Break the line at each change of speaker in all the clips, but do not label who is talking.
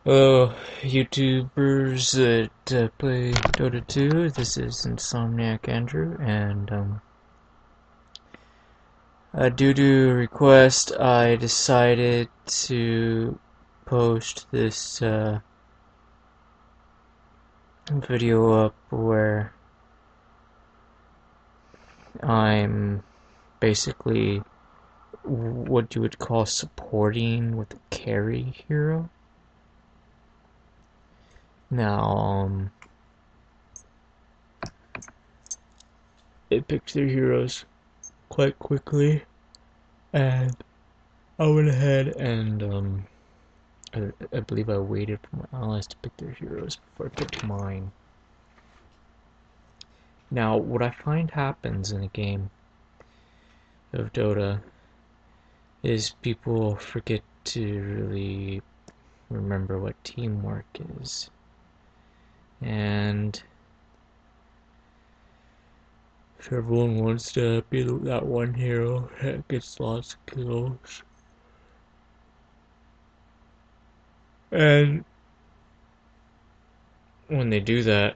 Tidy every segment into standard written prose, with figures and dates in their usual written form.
Hello, YouTubers that play Dota 2. This is Insomniac Andrew, and due to request, I decided to post this video up where I'm basically what you would call supporting with a carry hero. Now, it picks their heroes quite quickly, and I went ahead and I believe I waited for my allies to pick their heroes before I picked mine. Now, what I find happens in a game of Dota is people forget to really remember what teamwork is. And if everyone wants to be that one hero that gets lots of kills, and when they do that,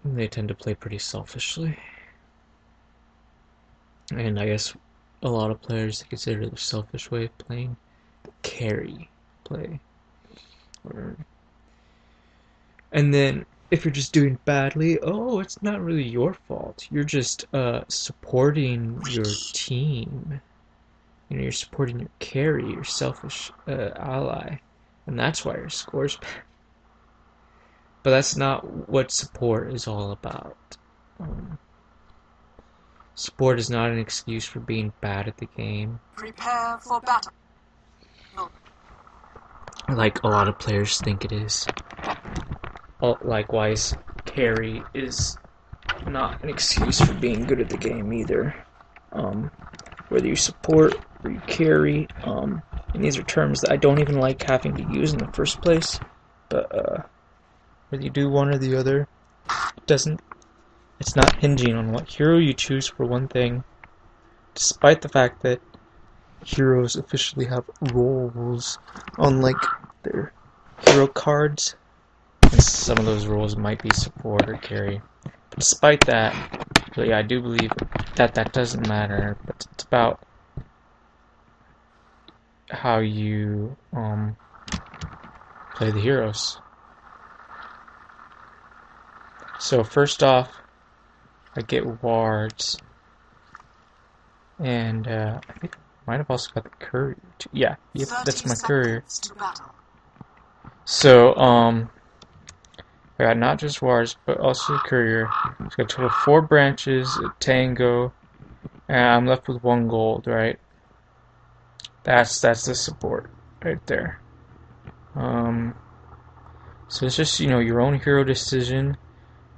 they tend to play pretty selfishly. And I guess a lot of players consider the selfish way of playing the carry play. And then if you're just doing badly, oh, it's not really your fault. You're just supporting your team. You know, you're supporting your carry, your selfish ally, and that's why your score's bad. But that's not what support is all about. Support is not an excuse for being bad at the game.
Prepare for battle.
Like a lot of players think it is. Likewise, carry is not an excuse for being good at the game either. Whether you support or you carry, and these are terms that I don't even like having to use in the first place, but whether you do one or the other, it's not hinging on what hero you choose for one thing, despite the fact that heroes officially have roles, unlike their hero cards. And some of those roles might be support or carry. But despite that, really, I do believe that that doesn't matter, but it's about how you play the heroes. So first off, I get wards, and I think I might have also got the courier too. Yeah, yep, that's my courier. So I got not just wards, but also the courier. It's got a total of 4 branches, a tango, and I'm left with 1 gold, right? That's the support right there. So it's just, your own hero decision,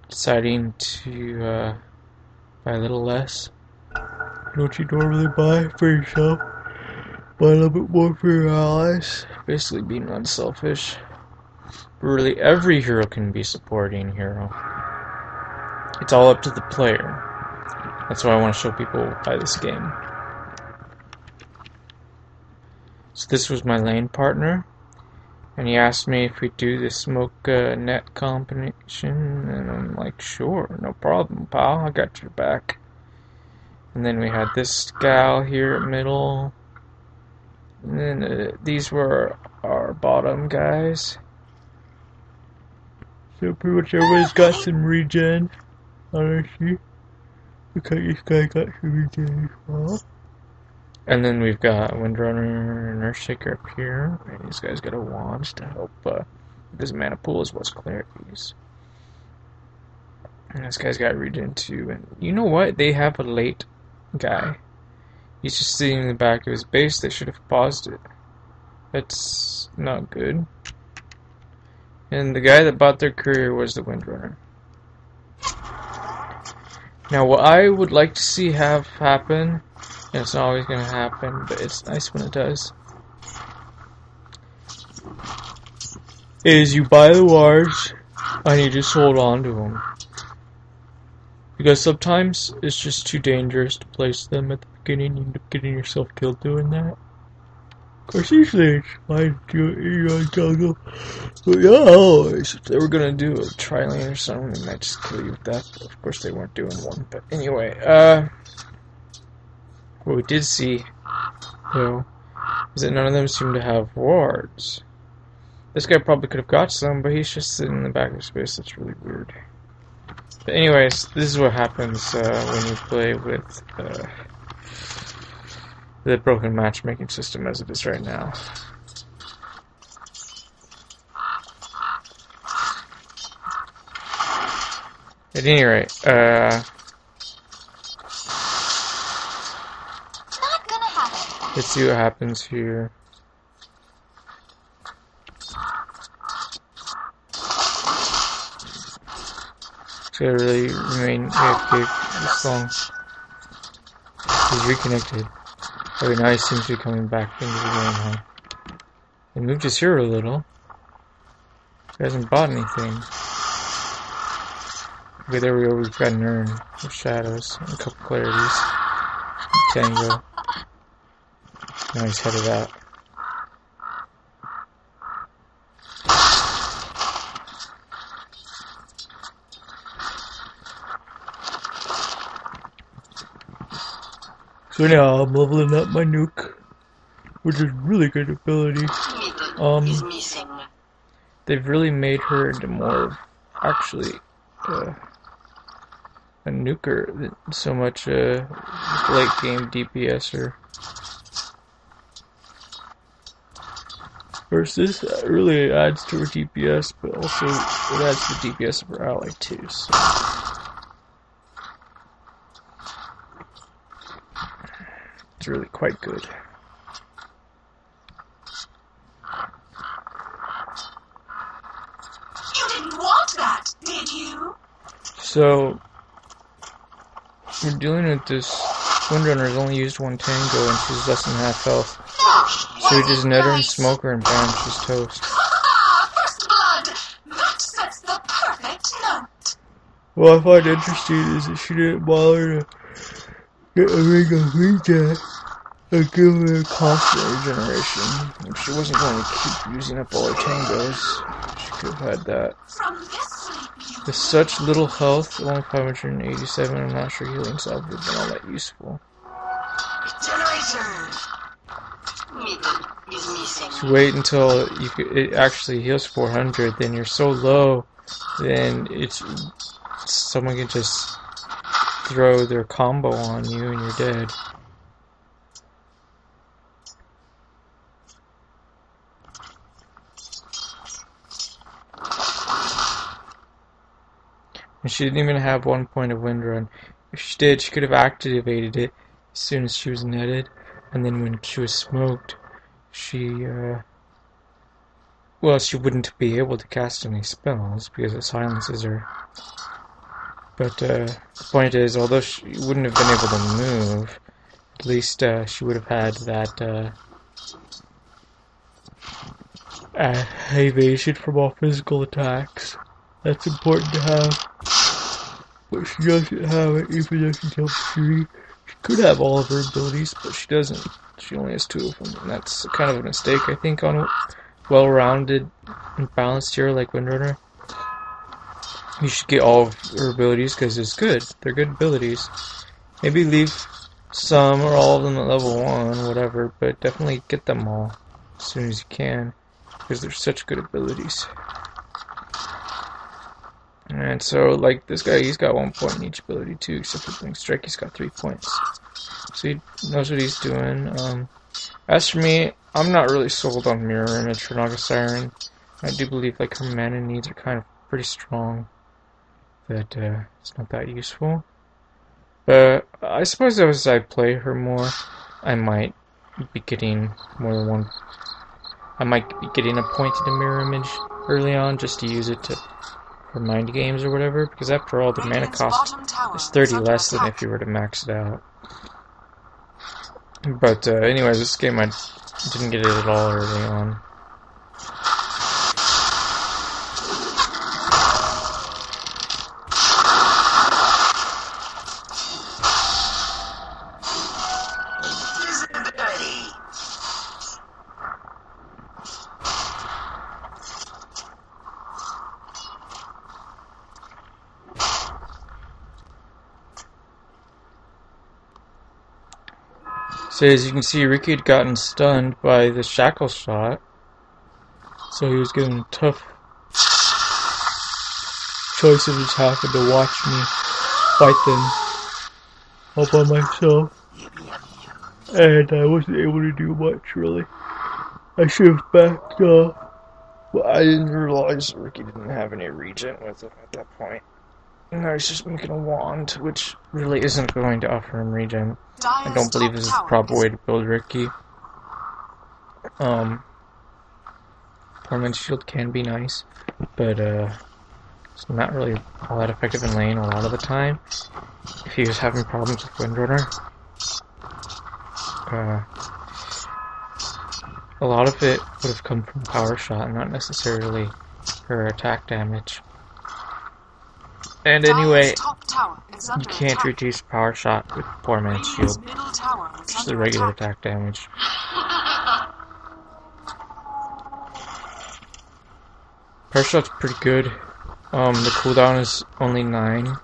deciding to buy a little less. Don't you normally buy for yourself? Buy a little bit more for your allies. Basically being unselfish. But really, every hero can be a supporting hero. It's all up to the player. That's why I want to show people by this game. So this was my lane partner, and he asked me if we do the smoke net combination, and I'm like, sure, no problem, pal, I got your back. And then we had this gal here at middle, and then these were our bottom guys. So pretty much everybody's got some regen, honestly. Look how this guy got some regen as well. And then we've got Windrunner and Earthshaker up here. And these guys got a wand to help this mana pool as well as clarities. And this guy's got regen too. And you know what? They have a late guy. He's just sitting in the back of his base. They should have paused it. That's not good. And the guy that bought their courier was the Windrunner. Now, what I would like to see have happen, and it's not always going to happen, but it's nice when it does, is you buy the wards and you just hold on to them. Because sometimes it's just too dangerous to place them at the beginning. You end up getting yourself killed doing that. Of course, usually it's fine to do it on jungle. But yeah, always. If they were gonna do a tri-lane or something, they might just kill you with that. But of course, they weren't doing one. But anyway, what we did see, though, is that none of them seem to have wards. This guy probably could have got some, but he's just sitting in the back of space. That's really weird. But anyways, this is what happens when you play with the broken matchmaking system as it is right now. At any rate, let's see what happens here. It's gonna really remain AFK this long. He's reconnected. Okay, now he seems to be coming back into the game, huh? He moved his hero a little. He hasn't bought anything. Okay, there we go. We've got an urn with shadows and a couple clarities. Tango. Now he's headed out. So now I'm leveling up my nuke, which is really good ability. They've really made her into more of actually a nuker than so much a late game DPSer. Versus this really adds to her DPS, but also it adds to the DPS of her ally too. So. It's really quite good.
You didn't want that, did you?
So we're dealing with this Windrunner's only used one tango and she's less than half health. So we just net her and smoke her and bam, she's toast.
First blood! That sets the perfect note!
What I find interesting is that she didn't bother to get a ring of regen and give her a constant regeneration. If she wasn't going to keep using up all her tangos, she could have had that. With such little health, only 587, I'm not sure healing salve would have been all that useful. So wait until it actually heals 400, then you're so low, then someone can just throw their combo on you and you're dead. And she didn't even have 1 point of wind run. If she did, she could have activated it as soon as she was netted, and then when she was smoked, she wouldn't be able to cast any spells because it silences her. But the point is, although she wouldn't have been able to move, at least she would have had that evasion from all physical attacks. That's important to have. But she doesn't have it, even though she's level 3. She could have all of her abilities, but she doesn't. She only has 2 of them, and that's kind of a mistake, I think, on a well-rounded and balanced hero like Windrunner. You should get all of her abilities, because it's good. They're good abilities. Maybe leave some or all of them at level 1, whatever, but definitely get them all as soon as you can, because they're such good abilities. And so, like, this guy, he's got 1 point in each ability too, except for Blink Strike, he's got 3 points. So he knows what he's doing. As for me, I'm not really sold on Mirror Image for Naga Siren. I do believe, like, her mana needs are kind of pretty strong, that it's not that useful. But I suppose as I play her more, I might be getting more than one. I might be getting a point in a Mirror Image early on just to use it for mind games or whatever, because after all, the mana cost is 30 less than if you were to max it out. But anyways, this game I didn't get it at all early on. So as you can see, Ricky had gotten stunned by the shackle shot. So he was given a tough choice of just having to watch me fight them all by myself. And I wasn't able to do much, really. I should have backed off. But I didn't realize Ricky didn't have any regen with him at that point. And I was just making a wand, which really isn't going to offer him regen. I don't believe this is the proper way to build Ricky. Torment Shield can be nice, but it's not really all that effective in lane a lot of the time. If he was having problems with Windrunner, a lot of it would have come from power shot, not necessarily her attack damage. And anyway, you can't reduce power shot with poor man's shield, just the regular attack damage. Power shot's pretty good. The cooldown is only 9, and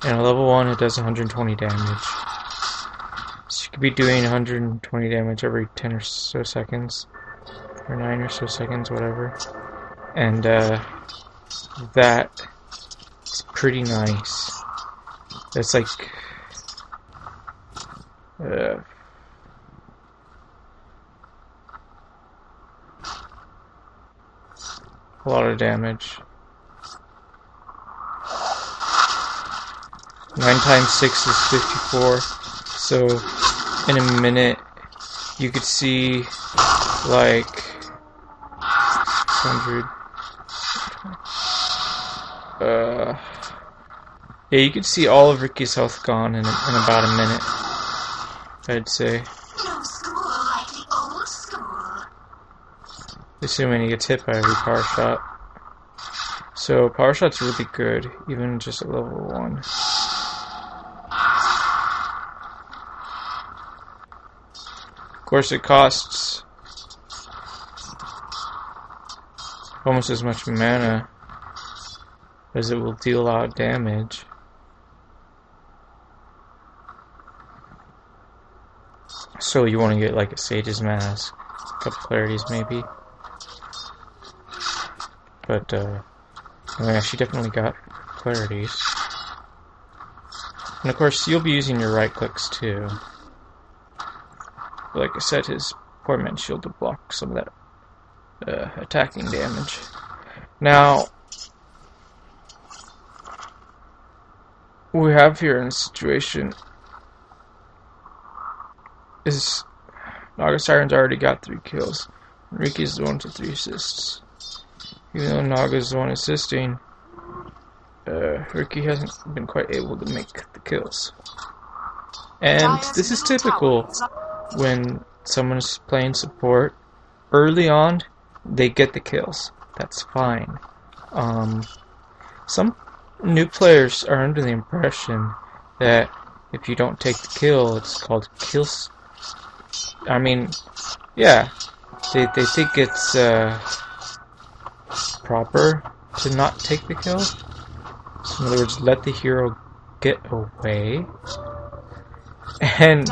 at level 1 it does 120 damage. So you could be doing 120 damage every 10 or so seconds, or 9 or so seconds, whatever. And that is pretty nice. That's like a lot of damage. 9 times 6 is 54. So in a minute, you could see like 100. Yeah, you could see all of Ricky's health gone in about a minute, I'd say.
No school like the old school.
Assuming he gets hit by every power shot. So power shot's really good, even just at level 1. Of course, it costs almost as much mana as it will deal a lot of damage. So you want to get like a Sage's Mask, a couple clarities maybe. But oh yeah, she definitely got clarities. And of course, you'll be using your right clicks too. But like I said, his poor man's shield to block some of that attacking damage. Now, what we have here in this situation is Naga Siren's already got 3 kills. Riki's the one with 3 assists. Even though Naga's the one assisting, Ricky hasn't been quite able to make the kills. And this is typical when someone is playing support. Early on, they get the kills. That's fine. Some new players are under the impression that if you don't take the kill, it's called kills. I mean, yeah, they think it's proper to not take the kill. So in other words, let the hero get away. And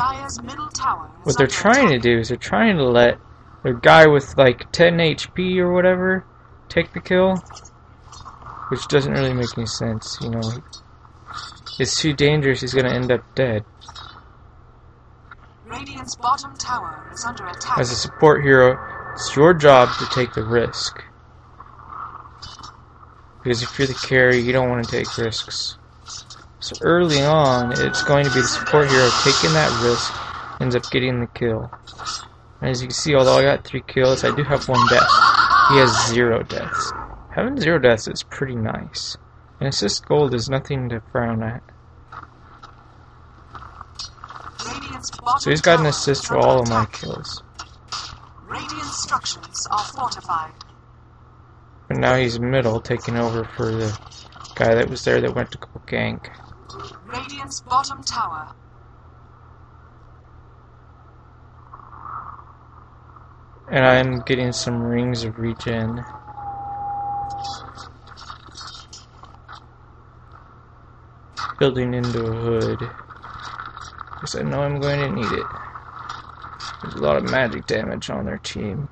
what they're trying to do is they're trying to let a guy with like 10 HP or whatever take the kill, which doesn't really make any sense, you know. It's too dangerous, he's gonna end up dead.
Radiant's bottom tower is under attack.
As a support hero, it's your job to take the risk. Because if you're the carry, you don't want to take risks. So early on, it's going to be the support hero taking that risk, ends up getting the kill. And as you can see, although I got 3 kills, I do have 1 death. He has 0 deaths. Having 0 deaths is pretty nice. And assist gold is nothing to frown at. So he's got an assist for all of my kills.
Radiant structures are fortified.
But now he's middle, taking over for the guy that was there that went to go gank.
Radiant's bottom tower.
And I'm getting some rings of regen. Building into a hood. Because I know I'm going to need it. There's a lot of magic damage on their team.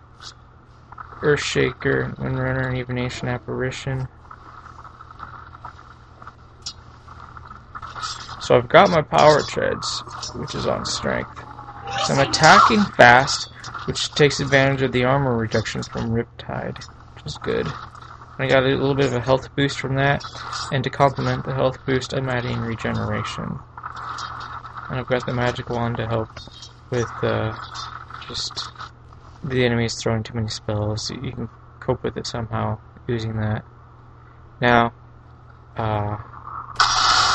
Earthshaker, Windrunner, and Evanation Apparition. So I've got my power treads, which is on strength. So I'm attacking fast, which takes advantage of the armor reduction from Riptide, which is good. I got a little bit of a health boost from that, and to complement the health boost, I'm adding regeneration. And I've got the magic wand to help with just the enemies throwing too many spells. You can cope with it somehow using that. Now,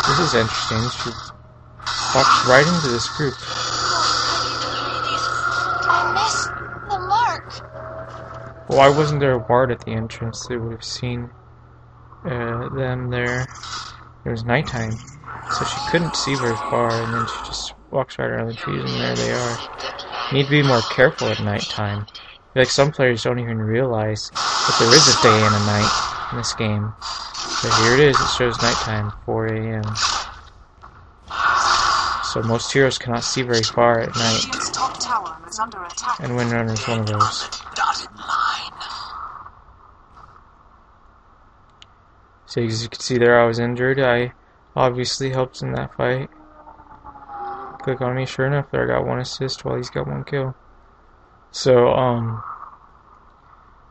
this is interesting. She walks right into this group.
I missed the mark.
Why wasn't there a ward at the entrance? They would have seen them there. It was nighttime, so she couldn't see very far, and then she just walks right around the trees, and there they are. You need to be more careful at nighttime. Like, some players don't even realize that there is a day and a night in this game. But here it is, it shows nighttime, 4 a.m. So most heroes cannot see very far at night. And Windrunner is one of those. So as you can see there, I was injured. I obviously helped in that fight. Click on me, sure enough, there I got 1 assist while he's got 1 kill. So,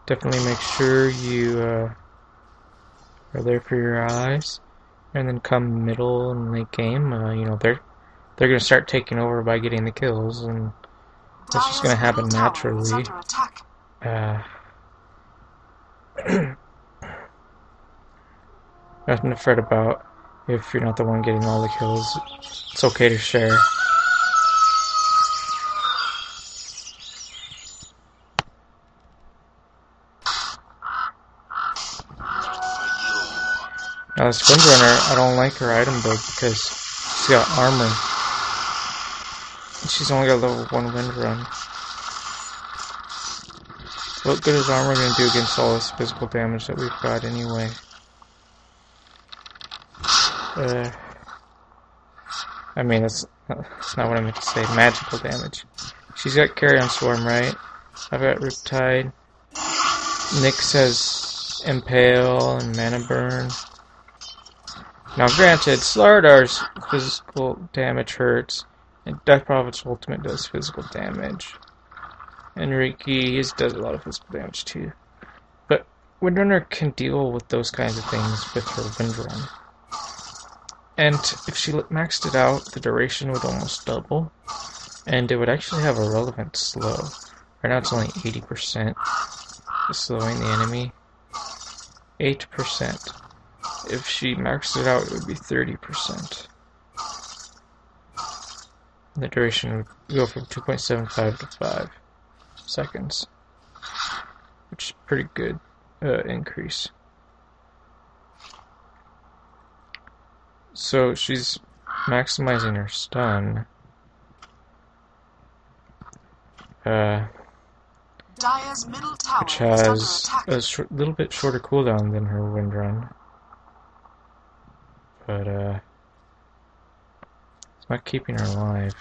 definitely make sure you are there for your allies. And then come middle and late game, you know, they're going to start taking over by getting the kills, and that's just going to happen naturally. Nothing to fret about if you're not the one getting all the kills. It's okay to share. Now this Windrunner, I don't like her item build because she's got armor. And she's only got level 1 Windrun. What good is armor going to do against all this physical damage that we've got anyway? I mean, that's not what I meant to say. Magical damage. She's got Carrion Swarm, right? I've got Riptide. Nyx has Impale and Mana Burn. Now granted, Slardar's physical damage hurts, and Death Prophet's ultimate does physical damage. And Riki's does a lot of physical damage too. But Windrunner can deal with those kinds of things with her Windrun. And if she maxed it out, the duration would almost double, and it would actually have a relevant slow. Right now it's only 80% slowing the enemy. 8%. If she maxed it out, it would be 30%. The duration would go from 2.75 to 5 seconds, which is a pretty good increase. So she's maximizing her stun. Which has a little bit shorter cooldown than her Windrun. But, it's not keeping her alive.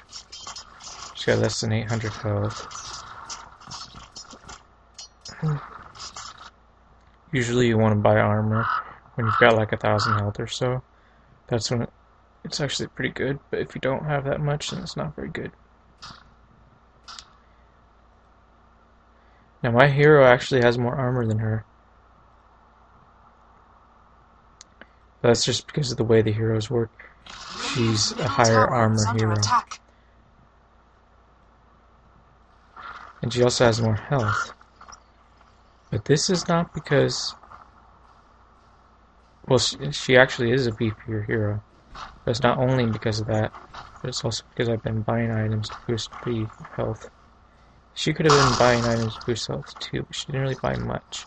She's got less than 800 health. Usually you want to buy armor when you've got like 1,000 health or so. That's when it's actually pretty good, but if you don't have that much, then it's not very good. Now my hero actually has more armor than her. That's just because of the way the heroes work. She's a higher armor hero. And she also has more health. But this is not because... Well, she actually is a beefier hero. But it's not only because of that, but it's also because I've been buying items to boost the health. She could have been buying items to boost health too, but she didn't really buy much.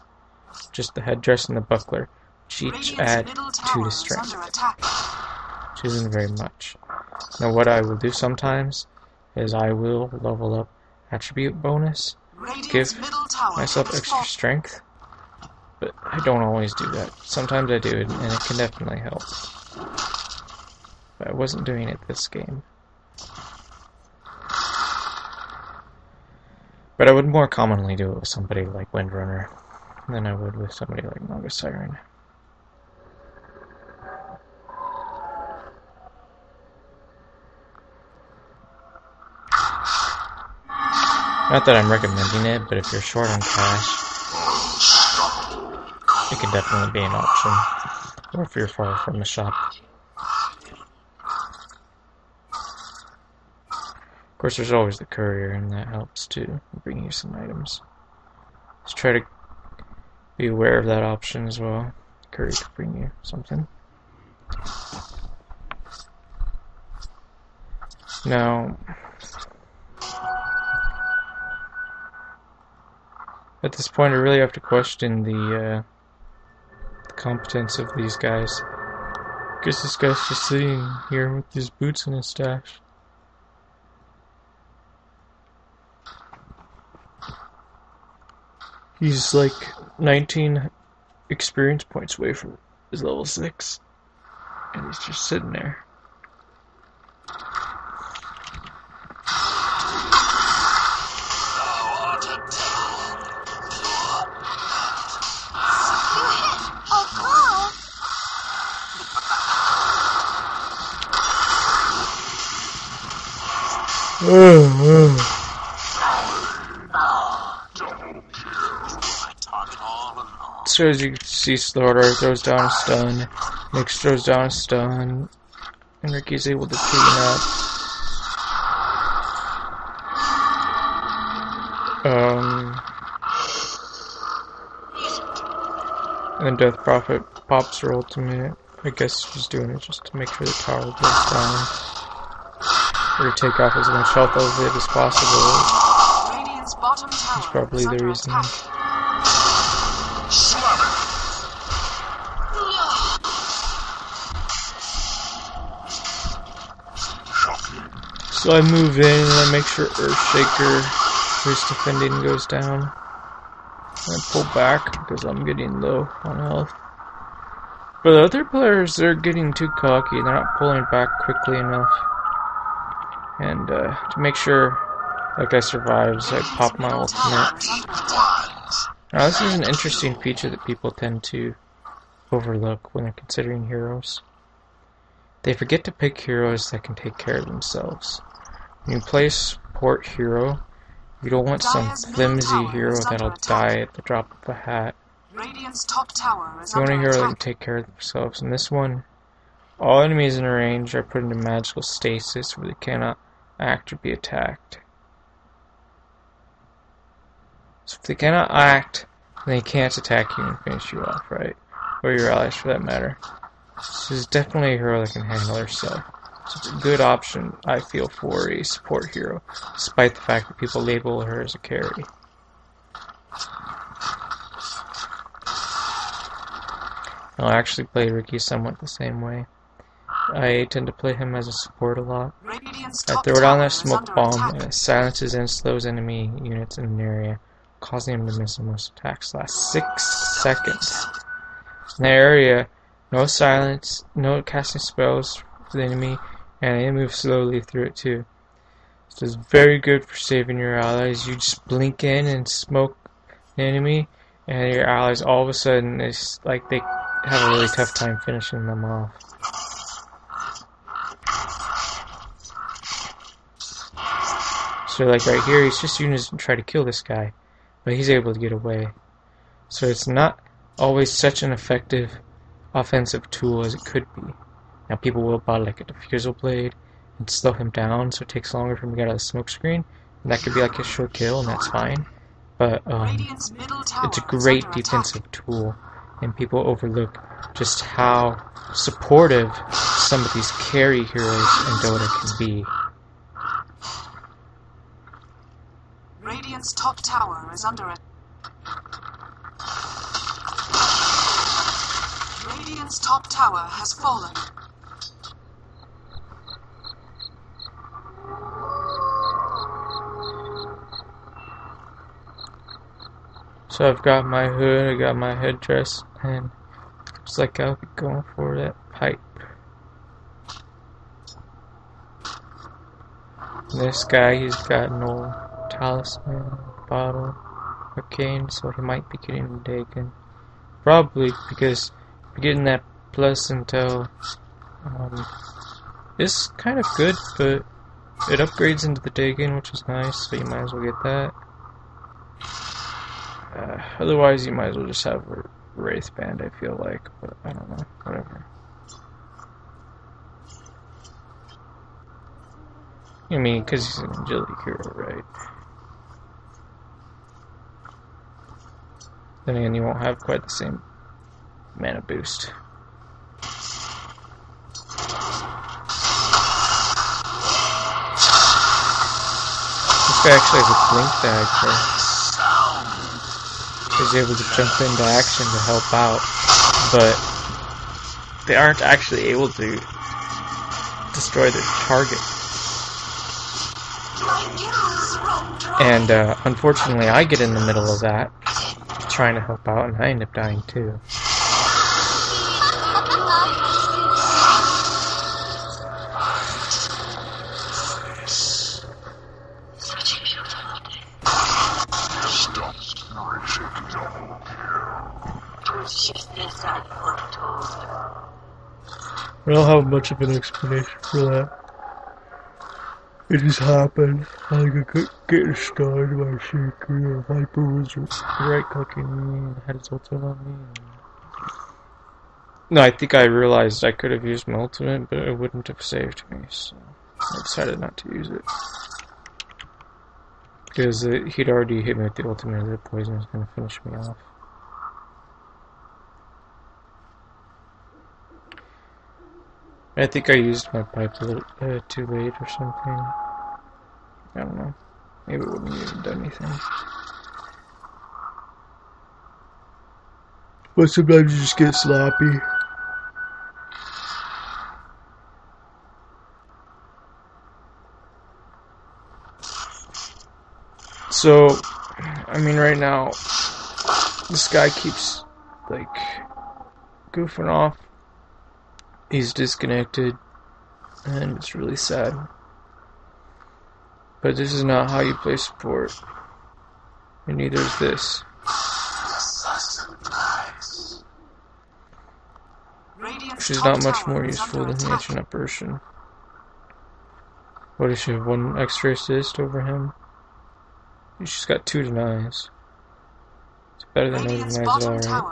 Just the headdress and the buckler, which each add 2 to strength. Which isn't very much. Now what I will do sometimes is I will level up attribute bonus, give myself extra strength, but I don't always do that. Sometimes I do it, and it can definitely help. But I wasn't doing it this game. But I would more commonly do it with somebody like Windrunner than I would with somebody like Naga Siren. Not that I'm recommending it, but if you're short on cash, it can definitely be an option. Or if you're far from the shop. Of course, there's always the courier, and that helps too, bring you some items. Just try to be aware of that option as well. The courier could bring you something. Now, at this point, I really have to question the competence of these guys. I guess this guy's just sitting here with his boots in his stash. He's like 19 experience points away from his level 6. And he's just sitting there. So as you can see, Slaughter throws down a stun, Nyx throws down a stun, and Ricky's able to clean up. And then Death Prophet pops her ultimate. I guess she's doing it just to make sure the tower goes down. Or to take off as much health of it as possible. That's probably the reason. So I move in and I make sure Earthshaker, who's defending, goes down. And I pull back because I'm getting low on health. But the other players, they're getting too cocky. They're not pulling back quickly enough. And to make sure that guy survives, I pop my ultimate. Now this is an interesting feature that people tend to overlook when they're considering heroes. They forget to pick heroes that can take care of themselves. When you play a support hero, you don't want some flimsy hero that'll die at the drop of a hat. You want a hero that can take care of themselves. In this one, all enemies in range are put into magical stasis where they cannot act or be attacked. So if they cannot act, then they can't attack you and finish you off, right? Or your allies for that matter. This is definitely a hero that can handle herself. So it's a good option, I feel, for a support hero, despite the fact that people label her as a carry. I'll actually play Ricky somewhat the same way. I tend to play him as a support a lot. I throw down that smoke bomb and it silences and slows enemy units in an area, causing them to miss most attacks. Last 6 seconds. In that area, no silence, no casting spells for the enemy, and they move slowly through it too. So it's very good for saving your allies. You just blink in and smoke the enemy, and your allies all of a sudden, it's like they have a really tough time finishing them off. So like right here, he's just using to try to kill this guy, but he's able to get away. So it's not always such an effective offensive tool as it could be. Now people will buy like a diffusal blade and slow him down so it takes longer for him to get out of the smoke screen, and that could be like a short kill, and that's fine. But it's a great defensive tool, and people overlook just how supportive some of these carry heroes in Dota can be.
Radiant's top tower is under it. Radiant's top tower has fallen.
So I've got my hood, I got my headdress, and looks like I'll be going for that pipe. This guy, he's got no talisman, bottle, arcane, so he might be getting a Dagon. Probably because getting that plus intel is kind of good, but it upgrades into the Dagon, which is nice, so you might as well get that. Otherwise, you might as well just have a Wraith Band, I feel like, but I don't know, whatever. I mean, because he's an agility hero, right? Then again, you won't have quite the same mana boost. This guy actually has a blink dagger. He's able to jump into action to help out, but they aren't actually able to destroy their target. And unfortunately, I get in the middle of that, trying to help out, and I end up dying too. I don't have much of an explanation for that. It just happened. Like I could get started by Shaker or Viper was right clicking me and had his ultimate on me. No, I think I realized I could have used my ultimate, but it wouldn't have saved me, so I decided not to use it. Because he'd already hit me with the ultimate, the poison was going to finish me off. I think I used my pipe a little too late or something. I don't know. Maybe it wouldn't even done anything. But sometimes you just get sloppy. So, I mean, right now, this guy keeps, like, goofing off. He's disconnected, and it's really sad. But this is not how you play support. And neither is this. She's not much more useful than the Ancient Apparition. What does she have? 1 extra assist over him? She's got 2 denies. It's better than no denies at all, right?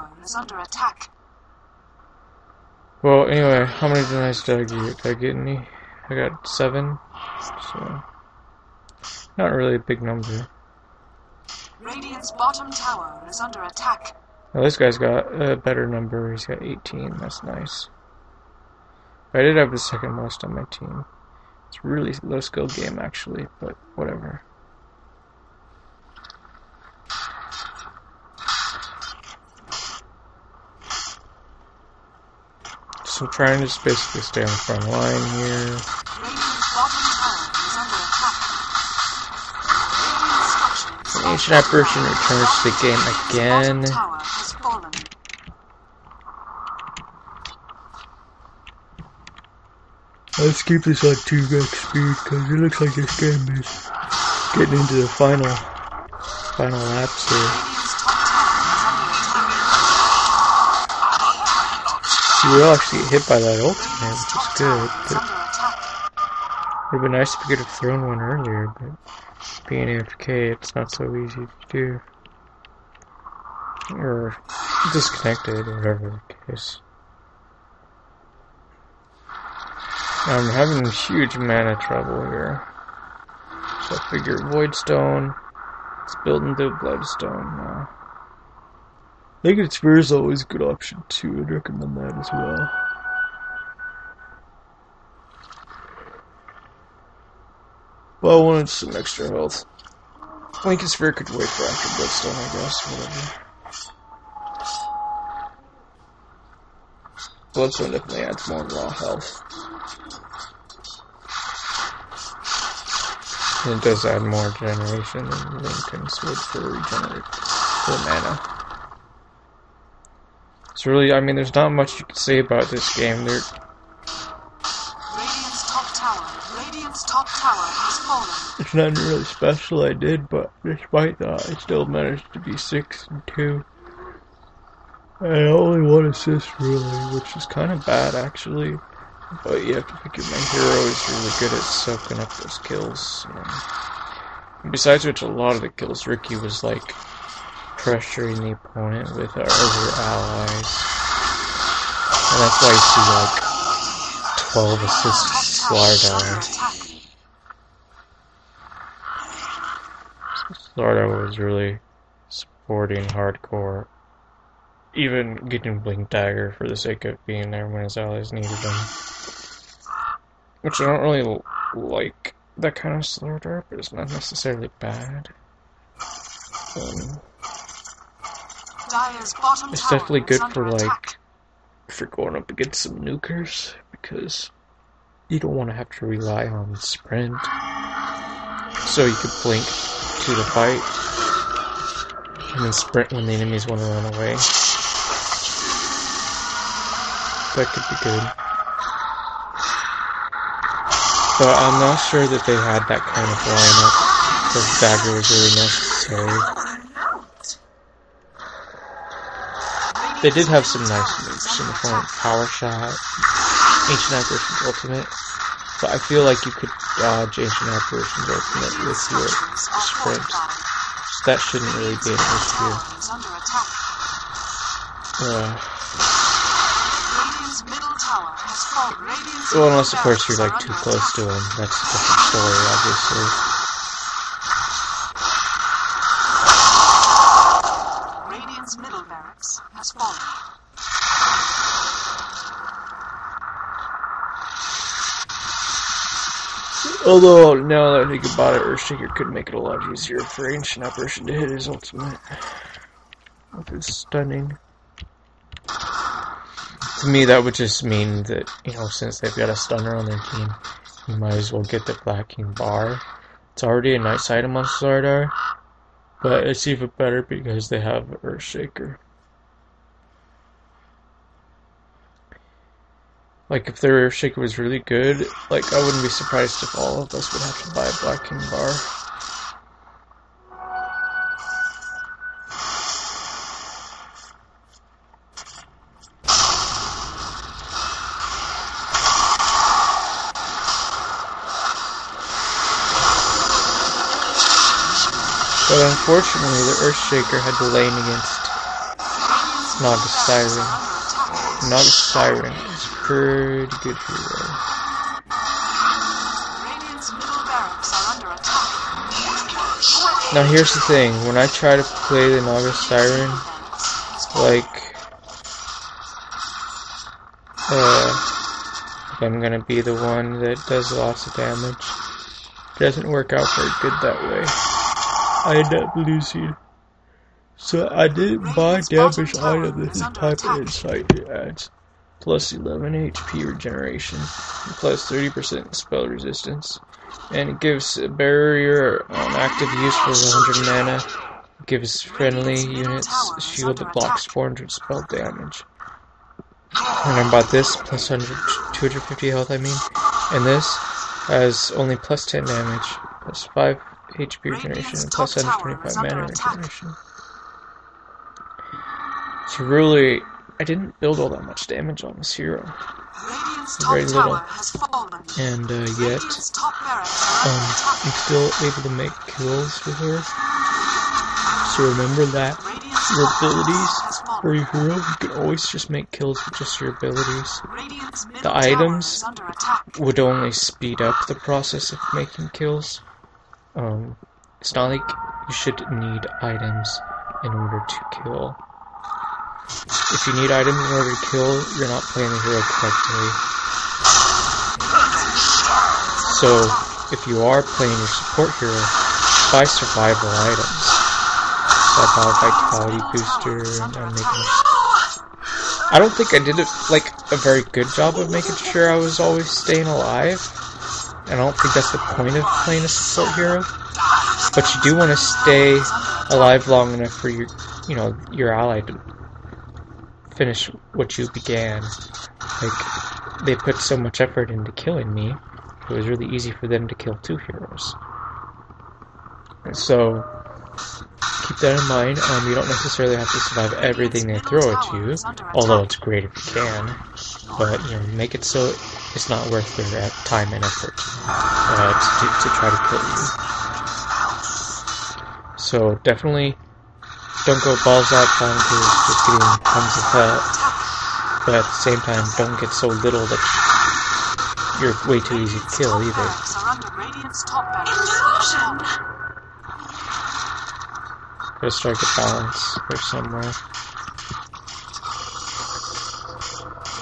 Well, anyway, how many denies did I get? Did I get any? I got 7, so not really a big number.
Radiant's bottom tower is under attack.
Now this guy's got a better number. He's got 18. That's nice. I did have the second most on my team. It's a really low skill game actually, but whatever. So I'm trying to just basically stay on the front line here. The Ancient Apparition returns to the game again. Let's keep this on 2x speed because it looks like this game is getting into the final laps here. You will actually get hit by that ultimate, which is good, but it would have been nice if you could have thrown one earlier, but being AFK, it's not so easy to do. Or disconnected, or whatever the case. I'm having huge mana trouble here. So I figure Voidstone, let's build into Bloodstone now. Naked Sphere is always a good option too, I'd recommend that as well. Well, I wanted some extra health. Naked Sphere could wait for after Bloodstone, I guess, whatever. Bloodstone definitely adds more raw health. And it does add more generation than Link and Sword for regenerate full mana. It's really, I mean, there's not much you can say about this game.
Radiant's top tower has fallen.
It's nothing really special I did, but despite that, I still managed to be 6-2. I only 1 assist really, which is kind of bad actually. But you have to figure my hero is really good at soaking up those kills. And besides which, a lot of the kills, Ricky was like pressuring the opponent with our other allies. And that's why you see like 12 assists Slardar. Slardar was really supporting hardcore. Even getting Blink Dagger for the sake of being there when his allies needed him. Which I don't really like that kind of Slardar, but it's not necessarily bad. It's definitely good for like for going up against some nukers, because you don't want to have to rely on sprint. So you could blink to the fight and then sprint when the enemies want to run away. That could be good. But I'm not sure that they had that kind of lineup, because Dagger was really necessary. They did have some nice moves in the form of Power Shot, Ancient Apparition's Ultimate, but I feel like you could dodge Ancient Apparition's Ultimate with your sprint, so that shouldn't really be an issue. Well, unless of course you're like too close to him, that's a different story, obviously.
Radiant's middle barracks has fallen.
Although, now that I think about it, Earthshaker could make it a lot easier for Ancient Apparition to hit his ultimate. With his stunning. To me, that would just mean that, you know, since they've got a stunner on their team, you might as well get the Blacking Bar. It's already a nice item on Slardar, but it's even better because they have Earthshaker. Like, if their Earthshaker was really good, like, I wouldn't be surprised if all of us would have to buy a Blacking Bar. But unfortunately, the Earthshaker had to lane against Naga Siren. Naga Siren is a pretty good hero. Now here's the thing, when I try to play the Naga Siren, like, I'm gonna be the one that does lots of damage. It doesn't work out very good that way. I end up losing. So I didn't buy damage item. This is type of insight. It adds plus 11 HP regeneration, and plus 30% spell resistance. And it gives a barrier on active use for 100 mana. It gives friendly units a shield that blocks 400 spell damage. And I bought this, plus 250 health I mean. And this has only plus 10 damage, plus 5 HP regeneration, and plus 125 mana regeneration. So really, I didn't build all that much damage on this hero. Very little. And yet, I'm still able to make kills with her. So remember that your abilities for your hero, you can always just make kills with just your abilities. The items would only speed up the process of making kills. It's not like you should need items in order to kill. If you need items in order to kill, you're not playing the hero correctly. So, if you are playing your support hero, buy survival items. So I bought Vitality Booster, and I'm making... I don't think I did a very good job of making sure I was always staying alive. And I don't think that's the point of playing a support hero. But you do want to stay alive long enough for your ally to finish what you began. Like, they put so much effort into killing me, it was really easy for them to kill two heroes. So keep that in mind. You don't necessarily have to survive everything they throw at you, although it's great if you can. But make it so it's not worth their time and effort to try to kill you. So definitely don't go balls out trying to just getting tons of help. But at the same time, don't get so little that you're way too easy to kill either. Gotta strike a balance or somewhere.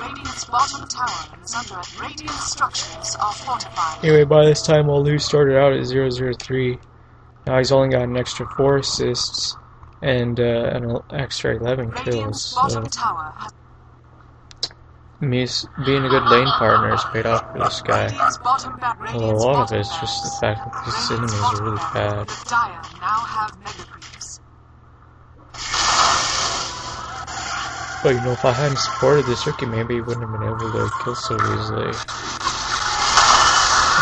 Radiant's bottom tower is under it. Radiant structures are fortified.
Anyway, by this time, Olu started out at 0-0-3. Now he's only got an extra 4 assists and an extra 11 kills. So being a good lane partner has paid off for this guy. Well, a lot of it is just the fact that these enemies are really bad. But if I hadn't supported this rookie, maybe he wouldn't have been able to kill so easily. If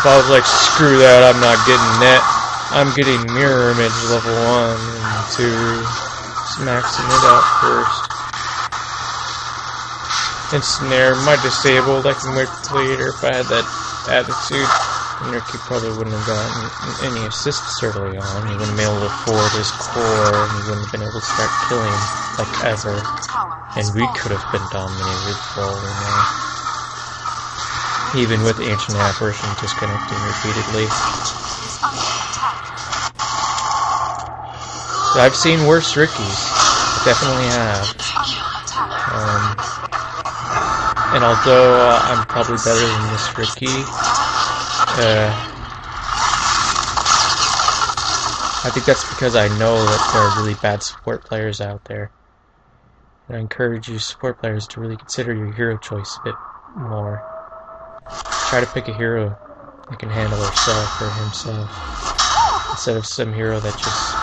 I was like, screw that, I'm not getting net, I'm getting mirror image level 1 and 2, just maxing it out first. And snare, my disabled, I can wait for later. If I had that attitude, Rookie probably wouldn't have gotten any assists early on. He wouldn't have been able to afford his core, and he wouldn't have been able to start killing like ever. And we could have been dominated for all we know. Even with Ancient Apparition disconnecting repeatedly. I've seen worse Rickies. I definitely have. And although I'm probably better than this Ricky, I think that's because I know that there are really bad support players out there. And I encourage you support players to really consider your hero choice a bit more. Try to pick a hero that can handle herself or himself, instead of some hero that just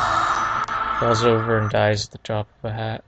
falls over and dies at the drop of a hat.